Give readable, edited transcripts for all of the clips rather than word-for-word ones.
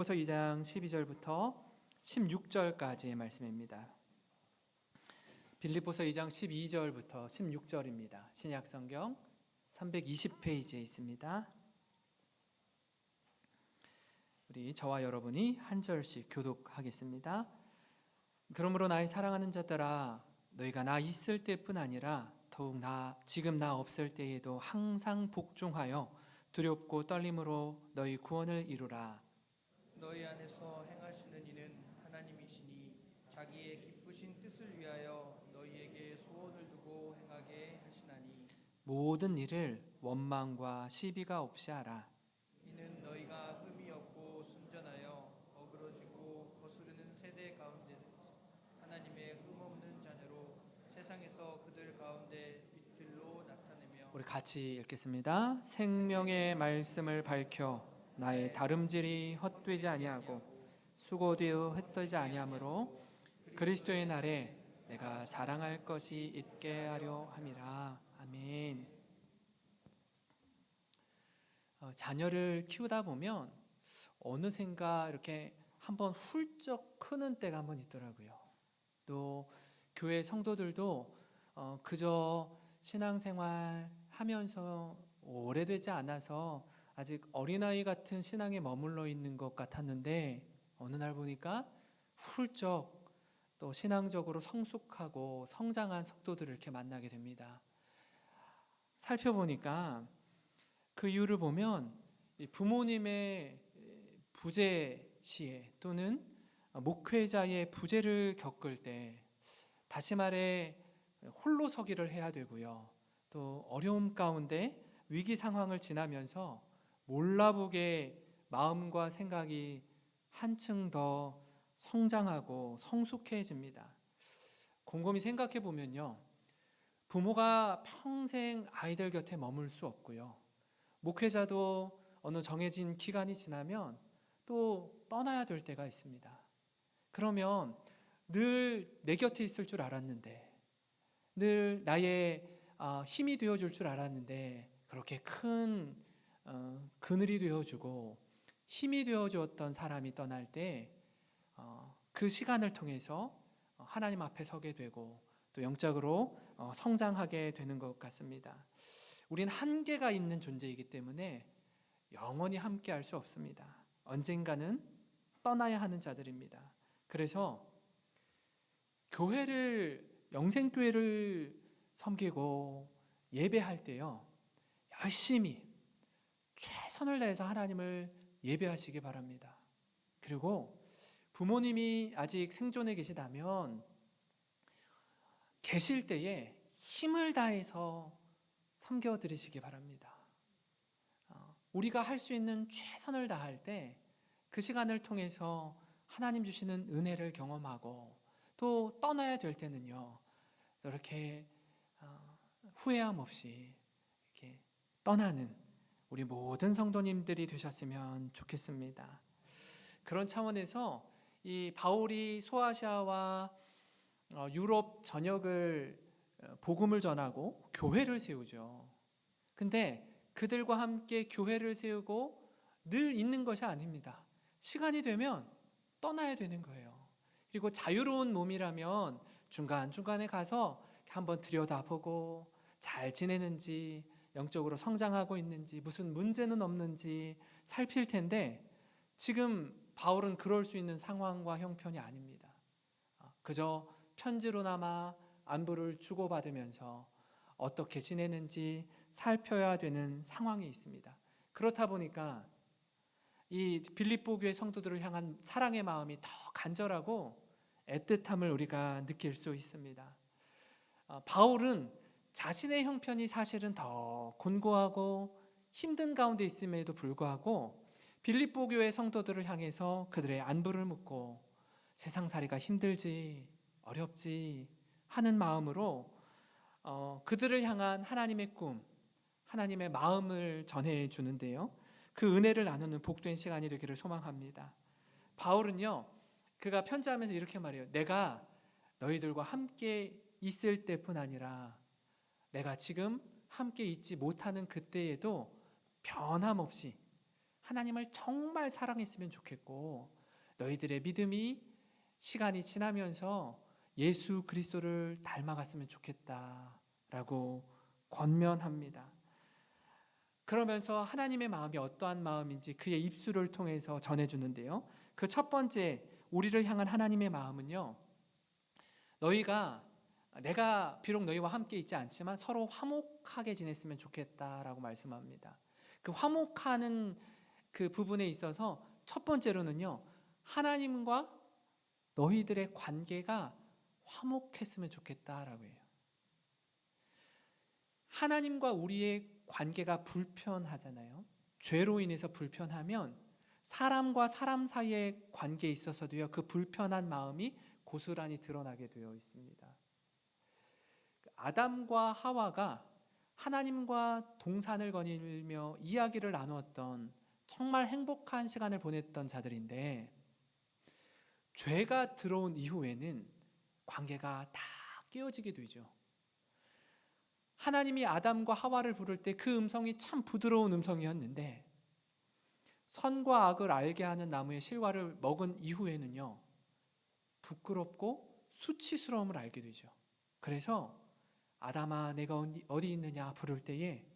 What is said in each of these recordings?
빌립보서 2장 12절부터 16절까지의 말씀입니다. 빌립보서 2장 12절부터 16절입니다. 신약성경 320페이지에 있습니다. 우리 저와 여러분이 한 절씩 교독하겠습니다. 그러므로 나의 사랑하는 자들아, 너희가 나 있을 때뿐 아니라 더욱 지금 나 없을 때에도 항상 복종하여 두렵고 떨림으로 너희 구원을 이루라. 너희 안에서 행하시는 이는 하나님이시니 자기의 기쁘신 뜻을 위하여 너희에게 소원을 두고 행하게 하시나니 모든 일을 원망과 시비가 없이 하라. 이는 너희가 흠이 없고 순전하여 어그러지고 거스르는 세대 가운데 하나님의 흠 없는 자녀로 세상에서 그들 가운데 빛들로 나타내며. 우리 같이 읽겠습니다. 생명의 말씀을 밝혀 나의 다름질이 헛되지 아니하고 수고되어 헛되지 아니하므로 그리스도의 날에 내가 자랑할 것이 있게 하려 함이라. 아멘. 자녀를 키우다 보면 어느샌가 이렇게 한번 훌쩍 크는 때가 한번 있더라고요. 또 교회 성도들도 그저 신앙생활 하면서 오래되지 않아서 아직 어린아이 같은 신앙에 머물러 있는 것 같았는데 어느 날 보니까 훌쩍 또 신앙적으로 성숙하고 성장한 성도들을 이렇게 만나게 됩니다. 살펴보니까 그 이유를 보면 부모님의 부재 시에 또는 목회자의 부재를 겪을 때 다시 말해 홀로 서기를 해야 되고요. 또 어려움 가운데 위기 상황을 지나면서 몰라보게 마음과 생각이 한층 더 성장하고 성숙해집니다. 곰곰이 생각해 보면요. 부모가 평생 아이들 곁에 머물 수 없고요. 목회자도 어느 정해진 기간이 지나면 또 떠나야 될 때가 있습니다. 그러면 늘 내 곁에 있을 줄 알았는데, 늘 나의 힘이 되어줄 줄 알았는데 그렇게 큰 그늘이 되어주고 힘이 되어주었던 사람이 떠날 때 그 시간을 통해서 하나님 앞에 서게 되고 또 영적으로 성장하게 되는 것 같습니다. 우린 한계가 있는 존재이기 때문에 영원히 함께 할 수 없습니다. 언젠가는 떠나야 하는 자들입니다. 그래서 영생교회를 섬기고 예배할 때요, 열심히 최선을 다해서 하나님을 예배하시기 바랍니다. 그리고 부모님이 아직 생존해 계시다면 계실 때에 힘을 다해서 섬겨드리시기 바랍니다. 우리가 할 수 있는 최선을 다할 때 그 시간을 통해서 하나님 주시는 은혜를 경험하고 또 떠나야 될 때는요, 이렇게 후회함 없이 이렇게 떠나는 우리 모든 성도님들이 되셨으면 좋겠습니다. 그런 차원에서 이 바울이 소아시아와 유럽 전역을 복음을 전하고 교회를 세우죠. 근데 그들과 함께 교회를 세우고 늘 있는 것이 아닙니다. 시간이 되면 떠나야 되는 거예요. 그리고 자유로운 몸이라면 중간중간에 가서 한번 들여다보고 잘 지내는지, 영적으로 성장하고 있는지, 무슨 문제는 없는지 살필 텐데 지금 바울은 그럴 수 있는 상황과 형편이 아닙니다. 그저 편지로나마 안부를 주고받으면서 어떻게 지내는지 살펴야 되는 상황이 있습니다. 그렇다 보니까 이 빌립보 교회 성도들을 향한 사랑의 마음이 더 간절하고 애틋함을 우리가 느낄 수 있습니다. 바울은 자신의 형편이 사실은 더 곤고하고 힘든 가운데 있음에도 불구하고 빌립보 교회 성도들을 향해서 그들의 안부를 묻고 세상살이가 힘들지 어렵지 하는 마음으로 그들을 향한 하나님의 꿈, 하나님의 마음을 전해주는데요, 그 은혜를 나누는 복된 시간이 되기를 소망합니다. 바울은요, 그가 편지하면서 이렇게 말해요. 내가 너희들과 함께 있을 때뿐 아니라 내가 지금 함께 있지 못하는 그때에도 변함없이 하나님을 정말 사랑했으면 좋겠고 너희들의 믿음이 시간이 지나면서 예수 그리스도를 닮아갔으면 좋겠다라고 권면합니다. 그러면서 하나님의 마음이 어떠한 마음인지 그의 입술을 통해서 전해주는데요. 그 첫 번째 우리를 향한 하나님의 마음은요, 내가 비록 너희와 함께 있지 않지만 서로 화목하게 지냈으면 좋겠다라고 말씀합니다. 그 화목하는 그 부분에 있어서 첫 번째로는요, 하나님과 너희들의 관계가 화목했으면 좋겠다라고 해요. 하나님과 우리의 관계가 불편하잖아요. 죄로 인해서 불편하면 사람과 사람 사이의 관계에 있어서도요, 그 불편한 마음이 고스란히 드러나게 되어 있습니다. 아담과 하와가 하나님과 동산을 거닐며 이야기를 나누었던 정말 행복한 시간을 보냈던 자들인데, 죄가 들어온 이후에는 관계가 다 깨어지게 되죠. 하나님이 아담과 하와를 부를 때 그 음성이 참 부드러운 음성이었는데, 선과 악을 알게 하는 나무의 실과를 먹은 이후에는요, 부끄럽고 수치스러움을 알게 되죠. 그래서 아담아 내가 어디 있느냐 부를 때에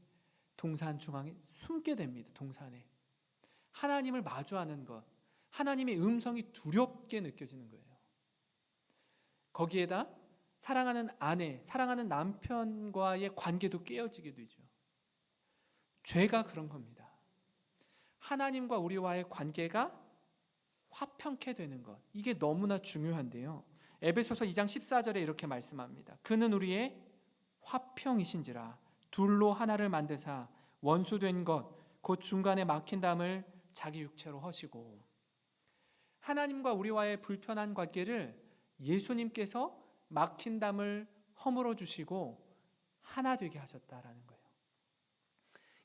동산 중앙에 숨게 됩니다. 동산에 하나님을 마주하는 것, 하나님의 음성이 두렵게 느껴지는 거예요. 거기에다 사랑하는 아내, 사랑하는 남편과의 관계도 깨어지게 되죠. 죄가 그런 겁니다. 하나님과 우리와의 관계가 화평케 되는 것, 이게 너무나 중요한데요. 에베소서 2장 14절에 이렇게 말씀합니다. 그는 우리의 화평이신지라 둘로 하나를 만드사 원수된 것 곧 중간에 막힌 담을 자기 육체로 허시고. 하나님과 우리와의 불편한 관계를 예수님께서 막힌 담을 허물어 주시고 하나 되게 하셨다라는 거예요.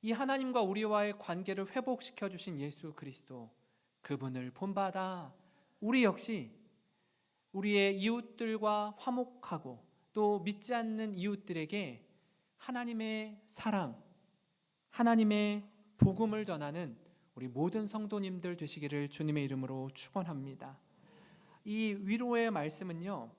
이 하나님과 우리와의 관계를 회복시켜 주신 예수 그리스도, 그분을 본받아 우리 역시 우리의 이웃들과 화목하고 또 믿지 않는 이웃들에게 하나님의 사랑, 하나님의 복음을 전하는 우리 모든 성도님들 되시기를 주님의 이름으로 축원합니다. 이 위로의 말씀은요,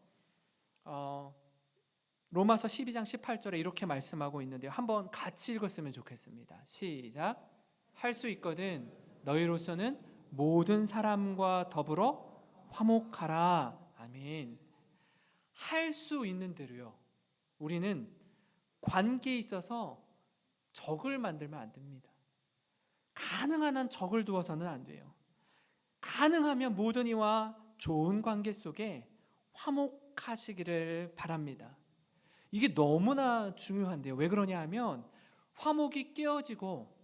로마서 12장 18절에 이렇게 말씀하고 있는데요. 한번 같이 읽었으면 좋겠습니다. 시작. 할 수 있거든 너희로서는 모든 사람과 더불어 화목하라. 아멘. 할 수 있는 대로요. 우리는 관계에 있어서 적을 만들면 안 됩니다. 가능한 한 적을 두어서는 안 돼요. 가능하면 모든 이와 좋은 관계 속에 화목하시기를 바랍니다. 이게 너무나 중요한데요. 왜 그러냐 하면 화목이 깨어지고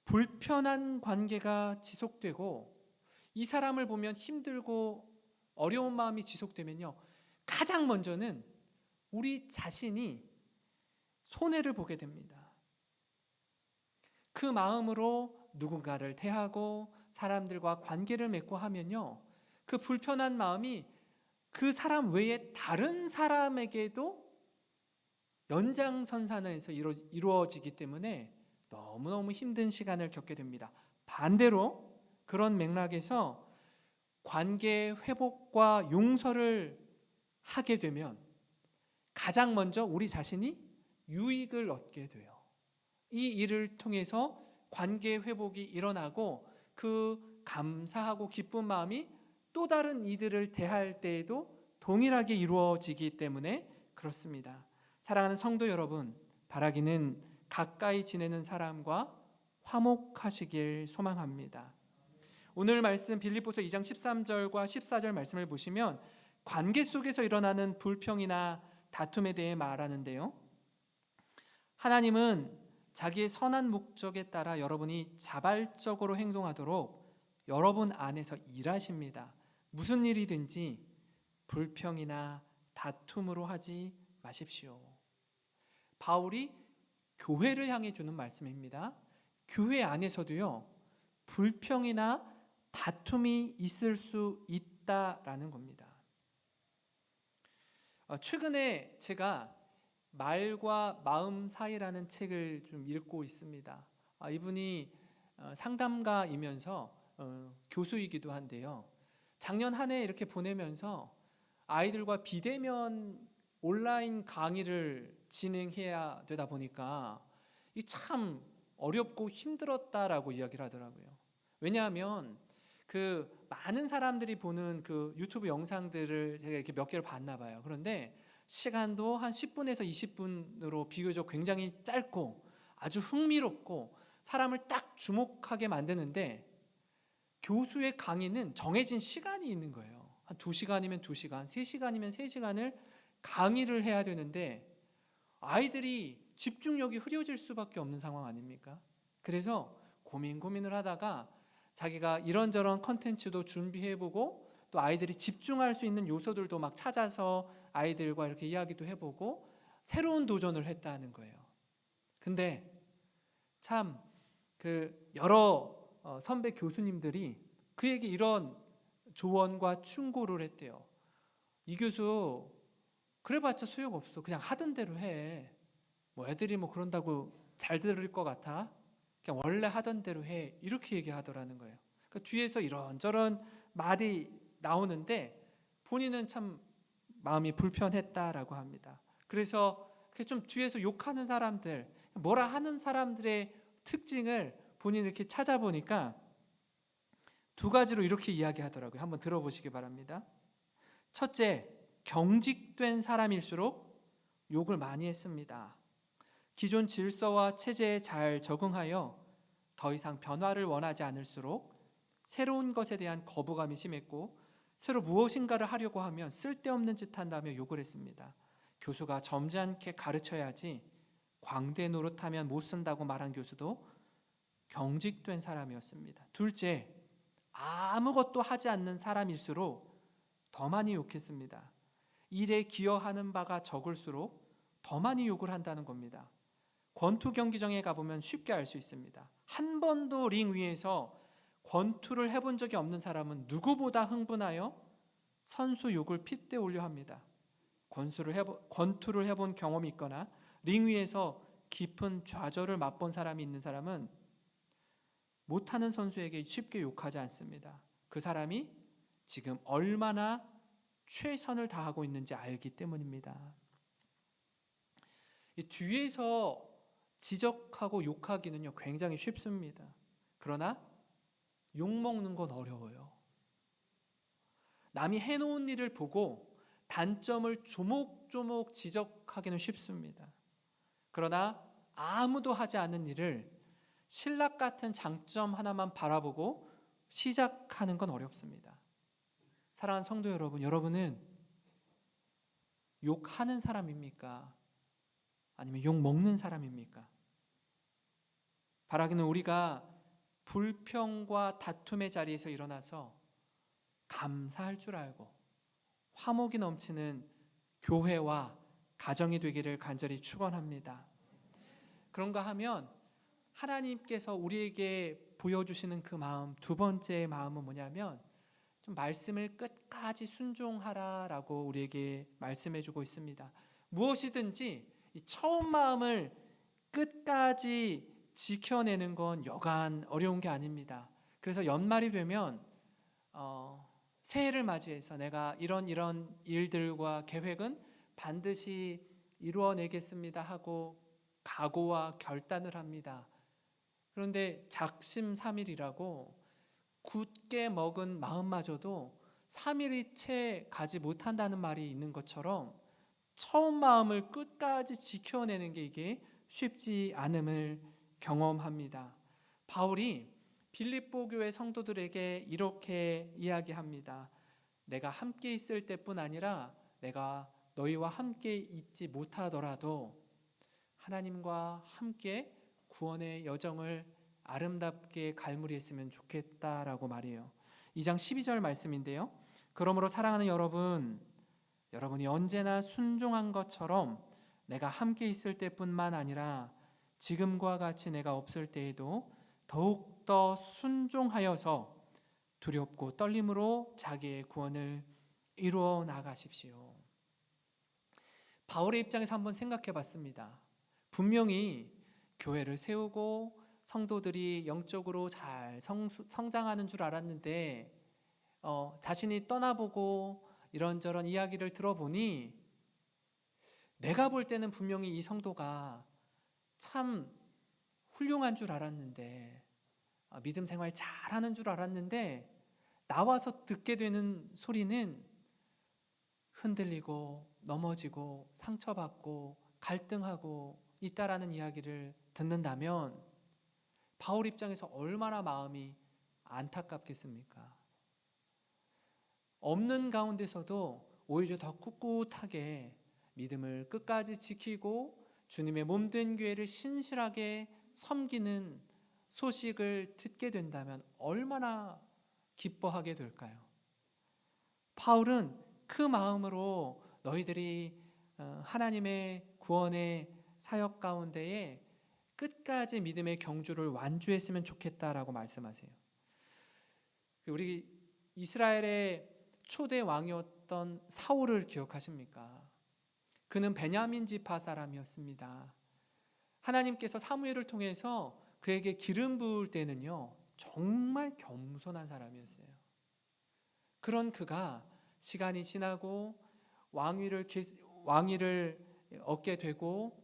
불편한 관계가 지속되고 이 사람을 보면 힘들고 어려운 마음이 지속되면요, 가장 먼저는 우리 자신이 손해를 보게 됩니다. 그 마음으로 누군가를 대하고 사람들과 관계를 맺고 하면요, 그 불편한 마음이 그 사람 외에 다른 사람에게도 연장선상에서 이루어지기 때문에 너무너무 힘든 시간을 겪게 됩니다. 반대로 그런 맥락에서 관계 회복과 용서를 하게 되면 가장 먼저 우리 자신이 유익을 얻게 돼요. 이 일을 통해서 관계 회복이 일어나고 그 감사하고 기쁜 마음이 또 다른 이들을 대할 때에도 동일하게 이루어지기 때문에 그렇습니다. 사랑하는 성도 여러분, 바라기는 가까이 지내는 사람과 화목하시길 소망합니다. 오늘 말씀 빌립보서 2장 13절과 14절 말씀을 보시면 관계 속에서 일어나는 불평이나 다툼에 대해 말하는데요. 하나님은 자기의 선한 목적에 따라 여러분이 자발적으로 행동하도록 여러분 안에서 일하십니다. 무슨 일이든지 불평이나 다툼으로 하지 마십시오. 바울이 교회를 향해 주는 말씀입니다. 교회 안에서도요, 불평이나 다툼이 있을 수 있다라는 겁니다. 최근에 제가 말과 마음 사이라는 책을 좀 읽고 있습니다. 이분이 상담가이면서 교수이기도 한데요. 작년 한 해 이렇게 보내면서 아이들과 비대면 온라인 강의를 진행해야 되다 보니까 이 참 어렵고 힘들었다라고 이야기를 하더라고요. 왜냐하면 그 많은 사람들이 보는 그 유튜브 영상들을 제가 이렇게 몇 개를 봤나 봐요. 그런데 시간도 한 10분에서 20분으로 비교적 굉장히 짧고 아주 흥미롭고 사람을 딱 주목하게 만드는데, 교수의 강의는 정해진 시간이 있는 거예요. 한 2시간이면 2시간, 3시간이면 3시간을 강의를 해야 되는데 아이들이 집중력이 흐려질 수밖에 없는 상황 아닙니까? 그래서 고민을 하다가 자기가 이런저런 컨텐츠도 준비해보고 또 아이들이 집중할 수 있는 요소들도 막 찾아서 아이들과 이렇게 이야기도 해보고 새로운 도전을 했다는 거예요. 근데 참 그 여러 선배 교수님들이 그에게 이런 조언과 충고를 했대요. 이 교수 그래봤자 소용없어. 그냥 하던 대로 해. 뭐 애들이 뭐 그런다고 잘 들을 것 같아? 그냥 원래 하던 대로 해. 이렇게 얘기하더라는 거예요. 그러니까 뒤에서 이런저런 말이 나오는데 본인은 참 마음이 불편했다라고 합니다. 그래서 좀 뒤에서 욕하는 사람들, 뭐라 하는 사람들의 특징을 본인이 이렇게 찾아보니까 2가지로 이렇게 이야기하더라고요. 한번 들어보시기 바랍니다. 첫째, 경직된 사람일수록 욕을 많이 했습니다. 기존 질서와 체제에 잘 적응하여 더 이상 변화를 원하지 않을수록 새로운 것에 대한 거부감이 심했고, 새로 무엇인가를 하려고 하면 쓸데없는 짓 한다며 욕을 했습니다. 교수가 점잖게 가르쳐야지 광대 노릇하면 못 쓴다고 말한 교수도 경직된 사람이었습니다. 둘째, 아무것도 하지 않는 사람일수록 더 많이 욕했습니다. 일에 기여하는 바가 적을수록 더 많이 욕을 한다는 겁니다. 권투 경기장에 가보면 쉽게 알 수 있습니다. 한 번도 링 위에서 권투를 해본 적이 없는 사람은 누구보다 흥분하여 선수 욕을 핏대 올려 합니다. 권투를 해본 경험이 있거나 링 위에서 깊은 좌절을 맛본 사람이 있는 사람은 못하는 선수에게 쉽게 욕하지 않습니다. 그 사람이 지금 얼마나 최선을 다하고 있는지 알기 때문입니다. 이 뒤에서 지적하고 욕하기는요 굉장히 쉽습니다. 그러나 욕먹는 건 어려워요. 남이 해놓은 일을 보고 단점을 조목조목 지적하기는 쉽습니다. 그러나 아무도 하지 않은 일을 신락 같은 장점 하나만 바라보고 시작하는 건 어렵습니다. 사랑하는 성도 여러분, 여러분은 욕하는 사람입니까? 아니면 욕 먹는 사람입니까? 바라기는 우리가 불평과 다툼의 자리에서 일어나서 감사할 줄 알고 화목이 넘치는 교회와 가정이 되기를 간절히 축원합니다. 그런가 하면 하나님께서 우리에게 보여주시는 그 마음, 2번째 마음은 뭐냐면 좀 말씀을 끝까지 순종하라라고 우리에게 말씀해주고 있습니다. 무엇이든지 이 처음 마음을 끝까지 지켜내는 건 여간 어려운 게 아닙니다. 그래서 연말이 되면 새해를 맞이해서 내가 이런 일들과 계획은 반드시 이루어내겠습니다 하고 각오와 결단을 합니다. 그런데 작심삼일이라고 굳게 먹은 마음마저도 3일이 채 가지 못한다는 말이 있는 것처럼 처음 마음을 끝까지 지켜내는 게 이게 쉽지 않음을 경험합니다. 바울이 빌립보 교회 성도들에게 이렇게 이야기합니다. 내가 함께 있을 때뿐 아니라 내가 너희와 함께 있지 못하더라도 하나님과 함께 구원의 여정을 아름답게 갈무리했으면 좋겠다라고 말해요. 2장 12절 말씀인데요. 그러므로 사랑하는 여러분, 여러분이 언제나 순종한 것처럼 내가 함께 있을 때뿐만 아니라 지금과 같이 내가 없을 때에도 더욱더 순종하여서 두렵고 떨림으로 자기의 구원을 이루어 나가십시오. 바울의 입장에서 한번 생각해 봤습니다. 분명히 교회를 세우고 성도들이 영적으로 잘 성장하는 줄 알았는데 자신이 떠나보고 이런저런 이야기를 들어보니 내가 볼 때는 분명히 이 성도가 참 훌륭한 줄 알았는데 믿음 생활 잘하는 줄 알았는데 나와서 듣게 되는 소리는 흔들리고 넘어지고 상처받고 갈등하고 있다라는 이야기를 듣는다면 바울 입장에서 얼마나 마음이 안타깝겠습니까? 없는 가운데서도 오히려 더 꿋꿋하게 믿음을 끝까지 지키고 주님의 몸된 교회를 신실하게 섬기는 소식을 듣게 된다면 얼마나 기뻐하게 될까요? 바울은 그 마음으로 너희들이 하나님의 구원의 사역 가운데에 끝까지 믿음의 경주를 완주했으면 좋겠다라고 말씀하세요. 우리 이스라엘의 초대 왕이었던 사울을 기억하십니까? 그는 베냐민 지파 사람이었습니다. 하나님께서 사무엘을 통해서 그에게 기름 부을 때는요, 정말 겸손한 사람이었어요. 그런 그가 시간이 지나고 왕위를 얻게 되고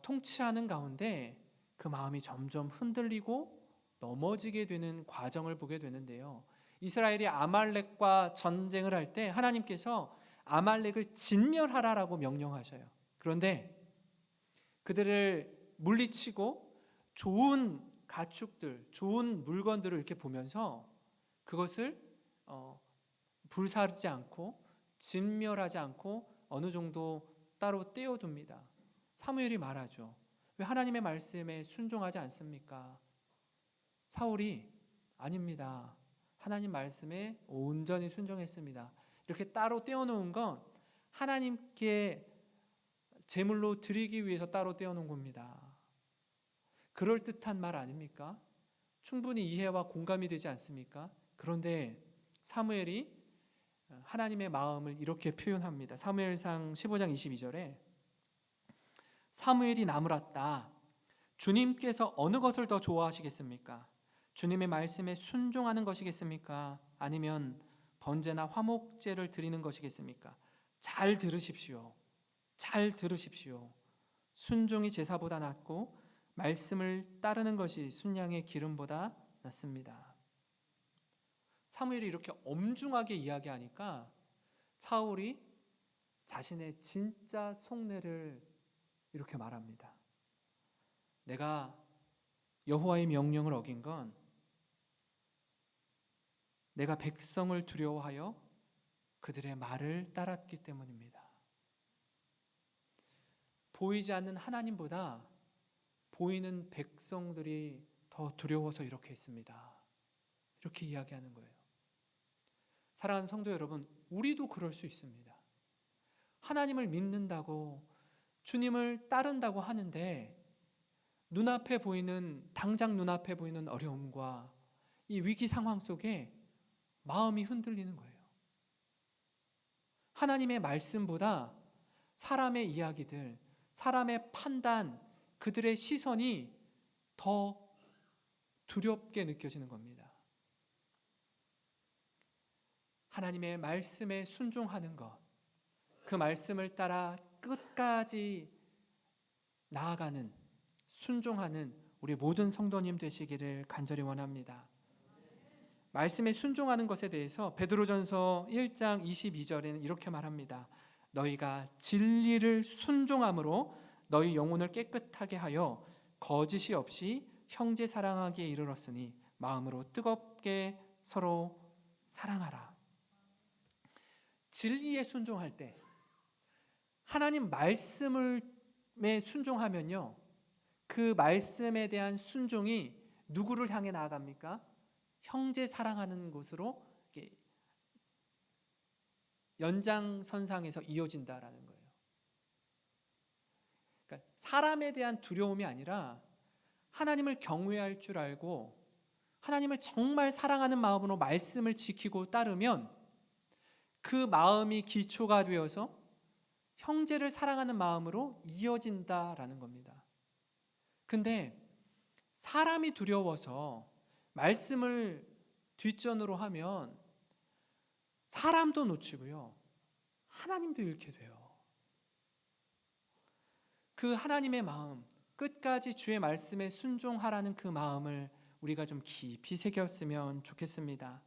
통치하는 가운데 그 마음이 점점 흔들리고 넘어지게 되는 과정을 보게 되는데요. 이스라엘이 아말렉과 전쟁을 할 때 하나님께서 아말렉을 진멸하라라고 명령하셔요. 그런데 그들을 물리치고 좋은 가축들, 좋은 물건들을 이렇게 보면서 그것을 불사르지 않고 진멸하지 않고 어느 정도 따로 떼어둡니다. 사무엘이 말하죠. 왜 하나님의 말씀에 순종하지 않습니까? 사울이 아닙니다. 하나님 말씀에 온전히 순종했습니다. 이렇게 따로 떼어놓은 건 하나님께 제물로 드리기 위해서 따로 떼어놓은 겁니다. 그럴듯한 말 아닙니까? 충분히 이해와 공감이 되지 않습니까? 그런데 사무엘이 하나님의 마음을 이렇게 표현합니다. 사무엘상 15장 22절에 사무엘이 나무랐다. 주님께서 어느 것을 더 좋아하시겠습니까? 주님의 말씀에 순종하는 것이겠습니까? 아니면 번제나 화목제를 드리는 것이겠습니까? 잘 들으십시오. 잘 들으십시오. 순종이 제사보다 낫고 말씀을 따르는 것이 순양의 기름보다 낫습니다. 사무엘이 이렇게 엄중하게 이야기하니까 사울이 자신의 진짜 속내를 이렇게 말합니다. 내가 여호와의 명령을 어긴 건 내가 백성을 두려워하여 그들의 말을 따랐기 때문입니다. 보이지 않는 하나님보다 보이는 백성들이 더 두려워서 이렇게 했습니다. 이렇게 이야기하는 거예요. 사랑하는 성도 여러분, 우리도 그럴 수 있습니다. 하나님을 믿는다고 주님을 따른다고 하는데 당장 눈앞에 보이는 어려움과 이 위기 상황 속에 마음이 흔들리는 거예요. 하나님의 말씀보다 사람의 이야기들, 사람의 판단, 그들의 시선이 더 두렵게 느껴지는 겁니다. 하나님의 말씀에 순종하는 것, 그 말씀을 따라 끝까지 나아가는, 순종하는 우리 모든 성도님 되시기를 간절히 원합니다. 말씀에 순종하는 것에 대해서 베드로전서 1장 22절에는 이렇게 말합니다. 너희가 진리를 순종함으로 너희 영혼을 깨끗하게 하여 거짓이 없이 형제 사랑하기에 이르렀으니 마음으로 뜨겁게 서로 사랑하라. 진리에 순종할 때 하나님 말씀에 순종하면요, 그 말씀에 대한 순종이 누구를 향해 나아갑니까? 형제 사랑하는 곳으로 연장선상에서 이어진다라는 거예요. 그러니까 사람에 대한 두려움이 아니라 하나님을 경외할 줄 알고 하나님을 정말 사랑하는 마음으로 말씀을 지키고 따르면 그 마음이 기초가 되어서 형제를 사랑하는 마음으로 이어진다라는 겁니다. 근데 사람이 두려워서 말씀을 뒷전으로 하면 사람도 놓치고요, 하나님도 잃게 돼요. 그 하나님의 마음, 끝까지 주의 말씀에 순종하라는 그 마음을 우리가 좀 깊이 새겼으면 좋겠습니다.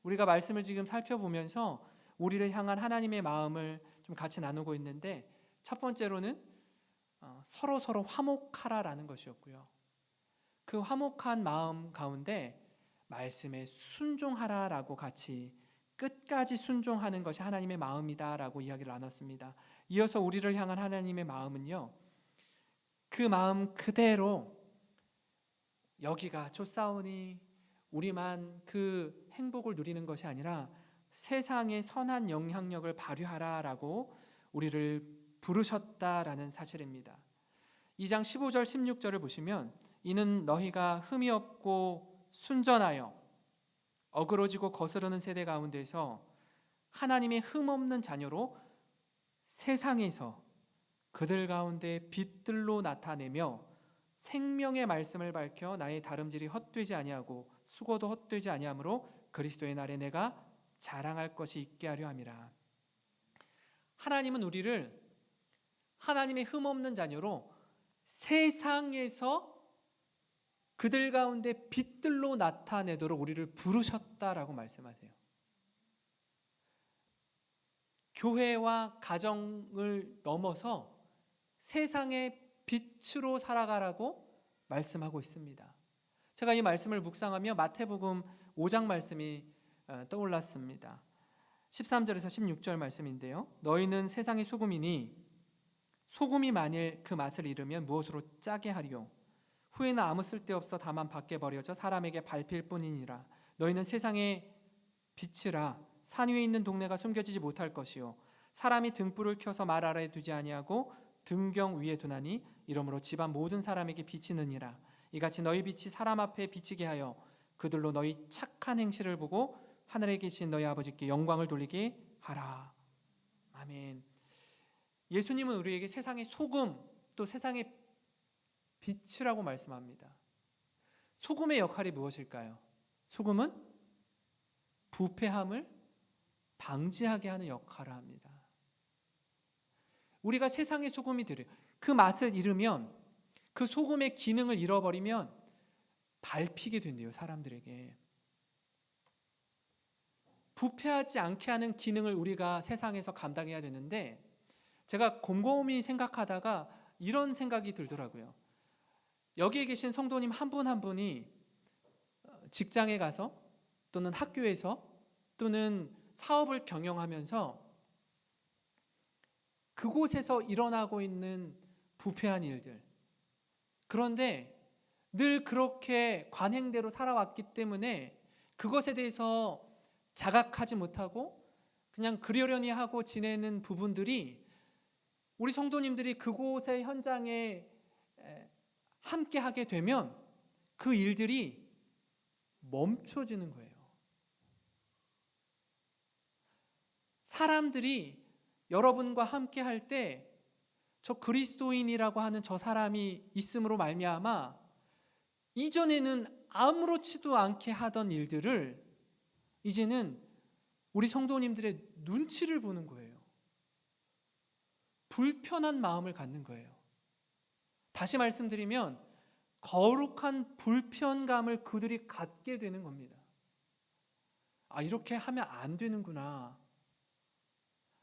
우리가 말씀을 지금 살펴보면서 우리를 향한 하나님의 마음을 좀 같이 나누고 있는데, 첫 번째로는 서로 화목하라라는 것이었고요. 그 화목한 마음 가운데 말씀에 순종하라라고 같이 끝까지 순종하는 것이 하나님의 마음이다라고 이야기를 나눴습니다. 이어서 우리를 향한 하나님의 마음은요, 그 마음 그대로 여기가 좋사오니 우리만 그 행복을 누리는 것이 아니라 세상에 선한 영향력을 발휘하라라고 우리를 부르셨다라는 사실입니다. 2장 15절 16절을 보시면, 이는 너희가 흠이 없고 순전하여 어그러지고 거스르는 세대 가운데서 하나님의 흠 없는 자녀로 세상에서 그들 가운데 빛들로 나타내며 생명의 말씀을 밝혀 나의 다름질이 헛되지 아니하고 수고도 헛되지 아니하므로 그리스도의 날에 내가 자랑할 것이 있게 하려 함이라. 하나님은 우리를 하나님의 흠 없는 자녀로 세상에서 그들 가운데 빛들로 나타내도록 우리를 부르셨다라고 말씀하세요. 교회와 가정을 넘어서 세상의 빛으로 살아가라고 말씀하고 있습니다. 제가 이 말씀을 묵상하며 마태복음 5장 말씀이 떠올랐습니다. 13절에서 16절 말씀인데요, 너희는 세상의 소금이니 소금이 만일 그 맛을 잃으면 무엇으로 짜게 하리요? 후에는 아무 쓸데없어 다만 밖에 버려져 사람에게 밟힐 뿐이니라. 너희는 세상의 빛이라. 산 위에 있는 동네가 숨겨지지 못할 것이요, 사람이 등불을 켜서 말 아래에 두지 아니하고 등경 위에 두나니 이러므로 집안 모든 사람에게 비치느니라. 이같이 너희 빛이 사람 앞에 비치게 하여 그들로 너희 착한 행실을 보고 하늘에 계신 너희 아버지께 영광을 돌리게 하라. 아멘. 예수님은 우리에게 세상의 소금, 또 세상의 빛이라고 말씀합니다. 소금의 역할이 무엇일까요? 소금은 부패함을 방지하게 하는 역할을 합니다. 우리가 세상의 소금이 되려 그 맛을 잃으면, 그 소금의 기능을 잃어버리면 밟히게 된대요, 사람들에게. 부패하지 않게 하는 기능을 우리가 세상에서 감당해야 되는데, 제가 곰곰이 생각하다가 이런 생각이 들더라고요. 여기에 계신 성도님 한 분 한 분이 직장에 가서 또는 학교에서 또는 사업을 경영하면서 그곳에서 일어나고 있는 부패한 일들, 그런데 늘 그렇게 관행대로 살아왔기 때문에 그것에 대해서 자각하지 못하고 그냥 그러려니 하고 지내는 부분들이, 우리 성도님들이 그곳의 현장에 함께 하게 되면 그 일들이 멈춰지는 거예요. 사람들이 여러분과 함께 할 때 저 그리스도인이라고 하는 저 사람이 있음으로 말미암아 이전에는 아무렇지도 않게 하던 일들을 이제는 우리 성도님들의 눈치를 보는 거예요. 불편한 마음을 갖는 거예요. 다시 말씀드리면 거룩한 불편감을 그들이 갖게 되는 겁니다. 아, 이렇게 하면 안 되는구나,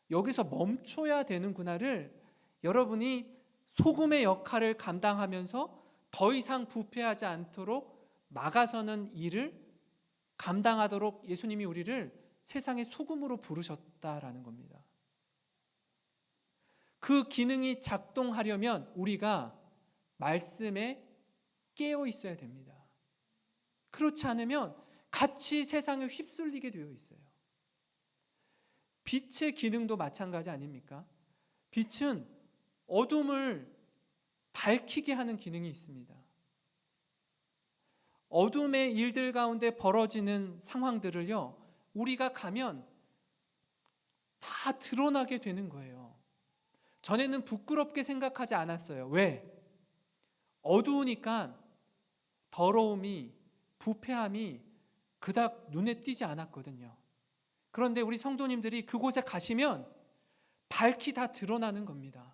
여기서 멈춰야 되는구나를 여러분이 소금의 역할을 감당하면서 더 이상 부패하지 않도록 막아서는 일을 감당하도록 예수님이 우리를 세상의 소금으로 부르셨다라는 겁니다. 그 기능이 작동하려면 우리가 말씀에 깨어 있어야 됩니다. 그렇지 않으면 같이 세상에 휩쓸리게 되어 있어요. 빛의 기능도 마찬가지 아닙니까? 빛은 어둠을 밝히게 하는 기능이 있습니다. 어둠의 일들 가운데 벌어지는 상황들을요, 우리가 가면 다 드러나게 되는 거예요. 전에는 부끄럽게 생각하지 않았어요. 왜? 어두우니까 더러움이, 부패함이 그닥 눈에 띄지 않았거든요. 그런데 우리 성도님들이 그곳에 가시면 밝히 다 드러나는 겁니다.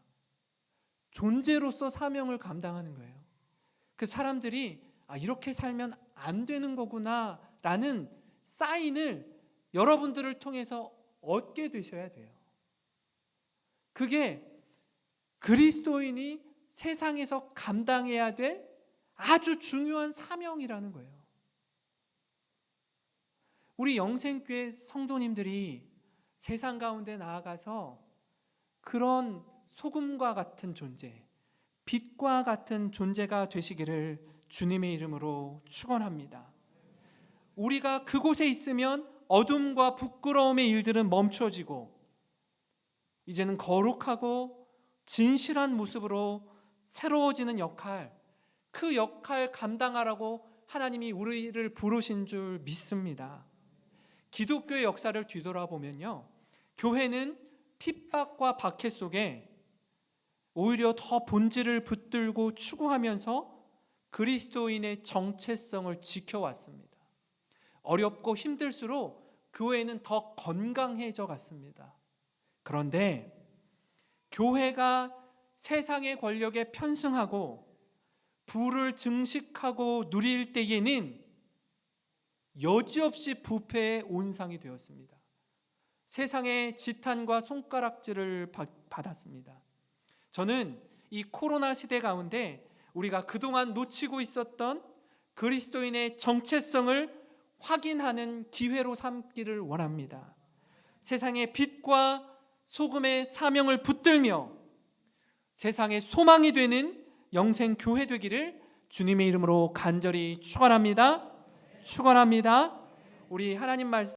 존재로서 사명을 감당하는 거예요. 그 사람들이 이렇게 살면 안 되는 거구나 라는 사인을 여러분들을 통해서 얻게 되셔야 돼요. 그게 그리스도인이 세상에서 감당해야 될 아주 중요한 사명이라는 거예요. 우리 영생교회 성도님들이 세상 가운데 나아가서 그런 소금과 같은 존재, 빛과 같은 존재가 되시기를 주님의 이름으로 축원합니다. 우리가 그곳에 있으면 어둠과 부끄러움의 일들은 멈춰지고 이제는 거룩하고 진실한 모습으로 새로워지는 역할, 그 역할 감당하라고 하나님이 우리를 부르신 줄 믿습니다. 기독교의 역사를 뒤돌아보면요, 교회는 핍박과 박해 속에 오히려 더 본질을 붙들고 추구하면서 그리스도인의 정체성을 지켜왔습니다. 어렵고 힘들수록 교회는 더 건강해져 갔습니다. 그런데 교회가 세상의 권력에 편승하고 부를 증식하고 누릴 때에는 여지없이 부패의 온상이 되었습니다. 세상의 지탄과 손가락질을 받았습니다. 저는 이 코로나 시대 가운데 우리가 그동안 놓치고 있었던 그리스도인의 정체성을 확인하는 기회로 삼기를 원합니다. 세상의 빛과 소금의 사명을 붙들며 세상의 소망이 되는 영생교회 되기를 주님의 이름으로 간절히 축원합니다. 축원합니다. 우리 하나님 말씀